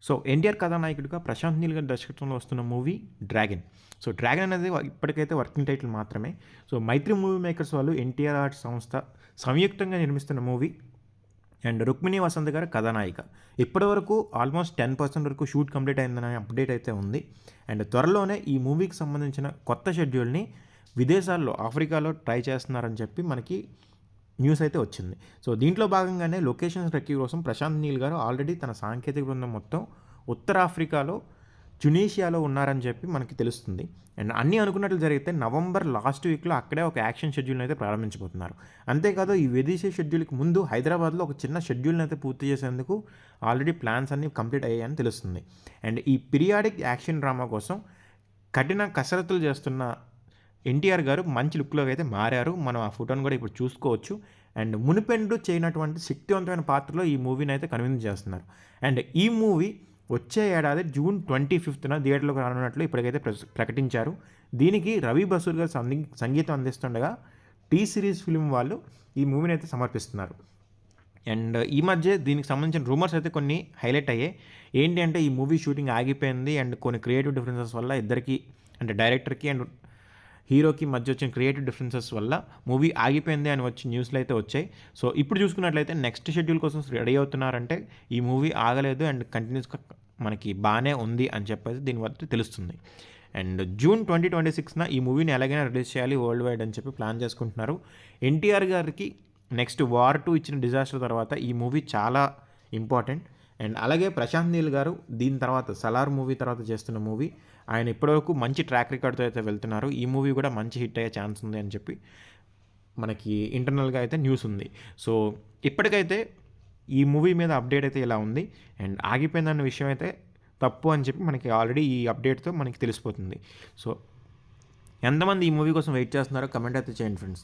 So NTR కథానాయకుడిగా ప్రశాంత్ నీల్ గారి దర్శకత్వంలో వస్తున్న మూవీ డ్రాగన్. సో డ్రాగన్ అనేది ఇప్పటికైతే వర్కింగ్ టైటిల్ మాత్రమే. సో మైత్రి మూవీ మేకర్స్ వాళ్ళు ఎన్టీఆర్ ఆర్ట్స్ సంస్థ సంయుక్తంగా నిర్మిస్తున్న మూవీ అండ్ రుక్మిణి వసంత్ గారు కథానాయిక. ఇప్పటివరకు ఆల్మోస్ట్ 10% వరకు షూట్ కంప్లీట్ అయిందనే అప్డేట్ అయితే ఉంది. అండ్ త్వరలోనే ఈ మూవీకి సంబంధించిన కొత్త షెడ్యూల్ని విదేశాల్లో ఆఫ్రికాలో ట్రై చేస్తున్నారని చెప్పి మనకి న్యూస్ అయితే వచ్చింది. సో దీంట్లో భాగంగానే లొకేషన్స్ రెక్కి కోసం ప్రశాంత్ నీల్ గారు ఆల్రెడీ తన సాంకేతిక బృందం మొత్తం ఉత్తర ఆఫ్రికాలో టునీషియాలో ఉన్నారని చెప్పి మనకి తెలుస్తుంది. అండ్ అన్నీ అనుకున్నట్లు జరిగితే నవంబర్ లాస్ట్ వీక్లో అక్కడే ఒక యాక్షన్ షెడ్యూల్ని అయితే ప్రారంభించబోతున్నారు. అంతేకాదు ఈ విదేశీ షెడ్యూల్కి ముందు హైదరాబాద్లో ఒక చిన్న షెడ్యూల్ని అయితే పూర్తి చేసేందుకు ఆల్రెడీ ప్లాన్స్ అన్నీ కంప్లీట్ అయ్యాయని తెలుస్తుంది. అండ్ ఈ పీరియాడిక్ యాక్షన్ డ్రామా కోసం కఠిన కసరత్తులు చేస్తున్న ఎన్టీఆర్ గారు మంచి లుక్లోకి అయితే మారారు. మనం ఆ ఫోటోని కూడా ఇప్పుడు చూసుకోవచ్చు. అండ్ మునిపెండు చేయనటువంటి శక్తివంతమైన పాత్రలో ఈ మూవీని అయితే కన్విన్స్ చేస్తున్నారు. అండ్ ఈ మూవీ వచ్చే ఏడాది జూన్ 25న థియేటర్లోకి రానున్నట్లు ఇప్పటికైతే ప్రకటించారు. దీనికి రవి బసూర్ గారు సంగీతం అందిస్తుండగా టీ సిరీస్ ఫిల్మ్ వాళ్ళు ఈ మూవీని అయితే సమర్పిస్తున్నారు. అండ్ ఈ మధ్య దీనికి సంబంధించిన రూమర్స్ అయితే కొన్ని హైలైట్ అయ్యాయి. ఏంటి అంటే ఈ మూవీ షూటింగ్ ఆగిపోయింది అండ్ కొన్ని క్రియేటివ్ డిఫరెన్సెస్ వల్ల ఇద్దరికి అంటే డైరెక్టర్కి అండ్ హీరోకి మధ్య వచ్చిన క్రియేటివ్ డిఫరెన్సెస్ వల్ల మూవీ ఆగిపోయింది అని వచ్చి న్యూస్లు అయితే వచ్చాయి. సో ఇప్పుడు చూసుకున్నట్లయితే నెక్స్ట్ షెడ్యూల్ కోసం రెడీ అవుతున్నారంటే ఈ మూవీ ఆగలేదు అండ్ కంటిన్యూస్గా మనకి బాగానే ఉంది అని చెప్పేసి దీనివల్ల తెలుస్తుంది. అండ్ జూన్ 2026న ఈ మూవీని ఎలాగైనా రిలీజ్ చేయాలి వరల్డ్ వైడ్ అని చెప్పి ప్లాన్ చేసుకుంటున్నారు. ఎన్టీఆర్ గారికి నెక్స్ట్ వార్ 2 ఇచ్చిన డిజాస్టర్ తర్వాత ఈ మూవీ చాలా ఇంపార్టెంట్. అండ్ అలాగే ప్రశాంత్ నీల్ గారు దీని తర్వాత సలార్ మూవీ తర్వాత చేస్తున్న మూవీ ఆయన ఇప్పటివరకు మంచి ట్రాక్ రికార్డ్తో అయితే వెళ్తున్నారు. ఈ మూవీ కూడా మంచి హిట్ అయ్యే ఛాన్స్ ఉంది అని చెప్పి మనకి ఇంటర్నల్గా అయితే న్యూస్ ఉంది. సో ఇప్పటికైతే ఈ మూవీ మీద అప్డేట్ అయితే ఇలా ఉంది. అండ్ ఆగిపోయిందన్న విషయం అయితే తప్పు అని చెప్పి మనకి ఆల్రెడీ ఈ అప్డేట్తో మనకి తెలిసిపోతుంది. సో ఎంతమంది ఈ మూవీ కోసం వెయిట్ చేస్తున్నారో కమెంట్ అయితే చేయండి ఫ్రెండ్స్.